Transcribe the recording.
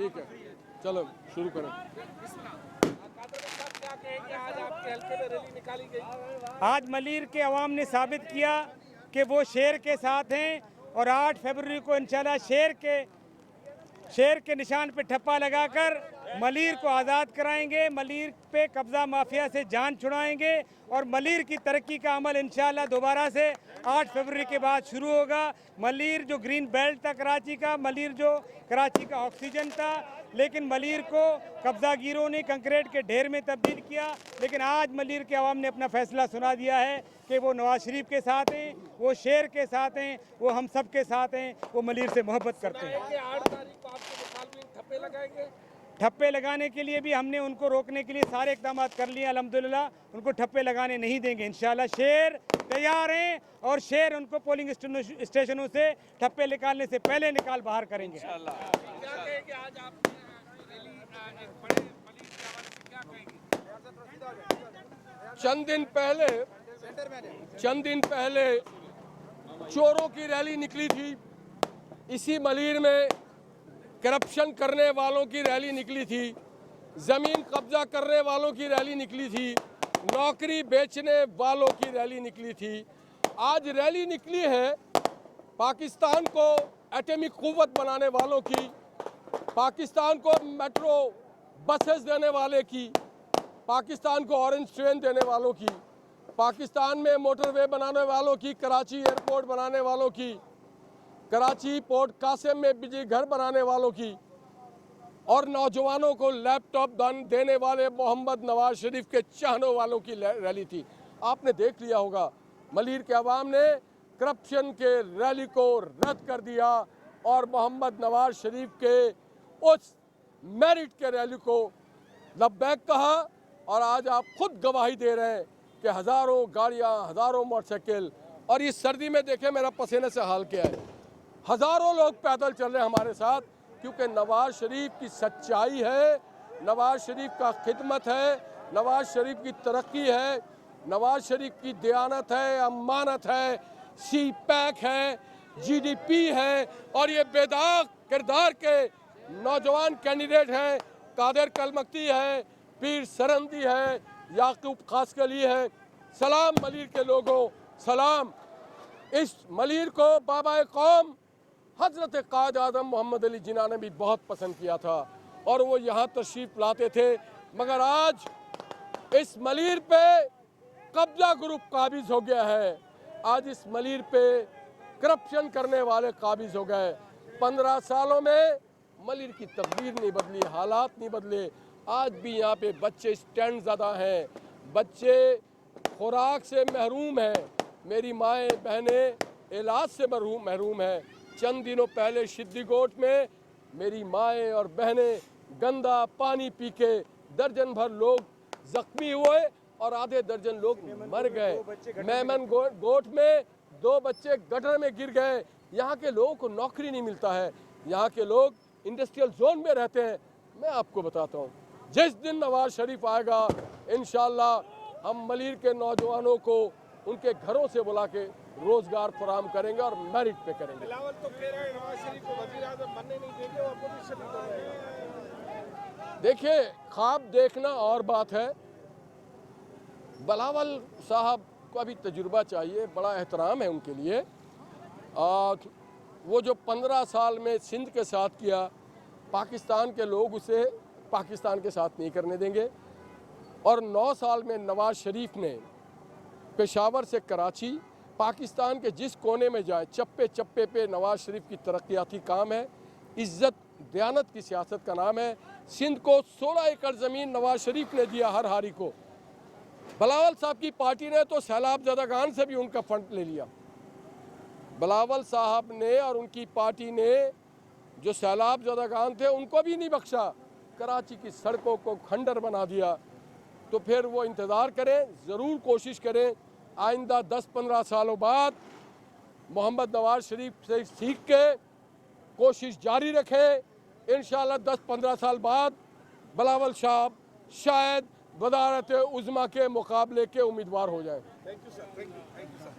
ठीक है, चलो शुरू करें। आज आपके हल्के में रैली निकाली गई। आज मलीर के अवाम ने साबित किया कि वो शेर के साथ हैं और 8 फरवरी को इंशाल्लाह शेर के निशान पे ठप्पा लगाकर मलीर को आज़ाद कराएंगे, मलीर पे कब्ज़ा माफिया से जान छुड़ाएंगे और मलीर की तरक्की का अमल इंशाल्लाह दोबारा से 8 फरवरी के बाद शुरू होगा। मलीर जो ग्रीन बेल्ट था कराची का, मलीर जो कराची का ऑक्सीजन था, लेकिन मलीर को कब्ज़ागिरों ने कंक्रीट के ढेर में तब्दील किया। लेकिन आज मलीर के अवाम ने अपना फैसला सुना दिया है कि वो नवाज शरीफ के साथ हैं, वो शेर के साथ हैं, वो हम सब के साथ हैं, वो मलीर से मोहब्बत करते हैं। 8 तारीख को आपके मुखालिफिन ठप्पे लगाएंगे। ठप्पे लगाने के लिए भी हमने उनको रोकने के लिए सारे इक़दाम कर लिए। अल्हम्दुलिल्लाह उनको ठप्पे लगाने नहीं देंगे। इंशाल्लाह शेर तैयार हैं और शेर उनको पोलिंग स्टेशनों से ठप्पे निकालने से पहले निकाल बाहर करेंगे। क्या कहेंगे आज आप रैली एक बड़े मलीर के हवाले से क्या कहेंगे? चंद दिन पहले चोरों की रैली निकली थी। इसी मलीर में करप्शन करने वालों की रैली निकली थी, ज़मीन कब्जा करने वालों की रैली निकली थी, नौकरी बेचने वालों की रैली निकली थी। आज रैली निकली है पाकिस्तान को एटॉमिक क़ुव्वत बनाने वालों की, पाकिस्तान को मेट्रो बसेस देने वाले की, पाकिस्तान को ऑरेंज ट्रेन देने वालों की, पाकिस्तान में मोटरवे बनाने वालों की, कराची एयरपोर्ट बनाने वालों की, कराची पोर्ट कासिम में बिजली घर बनाने वालों की और नौजवानों को लैपटॉप दान देने वाले मोहम्मद नवाज शरीफ के चाहने वालों की रैली थी। आपने देख लिया होगा मलीर के अवाम ने करप्शन के रैली को रद्द कर दिया और मोहम्मद नवाज शरीफ के उस मेरिट के रैली को लब्बैक कहा। और आज आप खुद गवाही दे रहे हैं कि हज़ारों गाड़ियाँ, हज़ारों मोटरसाइकिल, और इस सर्दी में देखें मेरा पसीने से हाल क्या है, हज़ारों लोग पैदल चल रहे हैं हमारे साथ, क्योंकि नवाज शरीफ की सच्चाई है, नवाज शरीफ का खिदमत है, नवाज शरीफ की तरक्की है, नवाज शरीफ की दयानत है, अमानत है, सी पैक है, जीडीपी है। और ये बेदाग किरदार के नौजवान कैंडिडेट हैं, कादिर कलमक्ती है, पीर सरंदी है, याकूब खासकली है। सलाम मलीर के लोगों, सलाम। इस मलीर को बाबा कौम हज़रत कायद आज़म मोहम्मद अली जिन्ना ने भी बहुत पसंद किया था और वो यहाँ तशरीफ़ लाते थे। मगर आज इस मलीर पे कब्जा ग्रुप काबिज हो गया है। आज इस मलीर पे करप्शन करने वाले काबिज हो गए। 15 सालों में मलीर की तकदीर नहीं बदली, हालात नहीं बदले। आज भी यहाँ पे बच्चे स्टैंड ज़्यादा हैं, बच्चे खुराक से महरूम हैं, मेरी माएँ बहनें इलाज से महरूम हैं। चंद दिनों पहले सिद्दीकोट में मेरी माएँ और बहनें गंदा पानी पी के दर्जन भर लोग जख्मी हुए और आधे दर्जन लोग मर गए। मेमन गोट में 2 बच्चे गटर में गिर गए। यहाँ के लोगों को नौकरी नहीं मिलता है, यहाँ के लोग इंडस्ट्रियल जोन में रहते हैं। मैं आपको बताता हूँ, जिस दिन नवाज शरीफ आएगा इंशाल्लाह हम मलीर के नौजवानों को उनके घरों से बुला के रोजगार फराहम करेंगे और मेरिट पे करेंगे। बिलावल तो कह रहे हैं नवाज शरीफ को वजीर आज़म बनने नहीं देंगे, वो अपोजिशन में रहेगा। देखिए, ख्वाब देखना और बात है। बिलावल साहब को अभी तजुर्बा चाहिए, बड़ा एहतराम है उनके लिए। वो जो 15 साल में सिंध के साथ किया, पाकिस्तान के लोग उसे पाकिस्तान के साथ नहीं करने देंगे। और 9 साल में नवाज शरीफ ने पेशावर से कराची, पाकिस्तान के जिस कोने में जाए, चप्पे चप्पे पे नवाज शरीफ की तरक्याती काम है। इज़्ज़त दयानत की सियासत का नाम है। सिंध को 16 एकड़ ज़मीन नवाज शरीफ ने दिया हर हारी को। बिलावल साहब की पार्टी ने तो सैलाब ज़दागान से भी उनका फंड ले लिया। बिलावल साहब ने और उनकी पार्टी ने जो सैलाब ज़दागान थे उनको भी नहीं बख्शा, कराची की सड़कों को खंडर बना दिया। तो फिर वो इंतज़ार करें, ज़रूर कोशिश करें आइंदा 10-15 सालों बाद मोहम्मद नवाज शरीफ से सीख के कोशिश जारी रखें। इंशाअल्लाह 10-15 साल बाद बिलावल साहब शायद वज़ारत उज़्मा के मुकाबले के उम्मीदवार हो जाए। Thank you sir, thank you sir.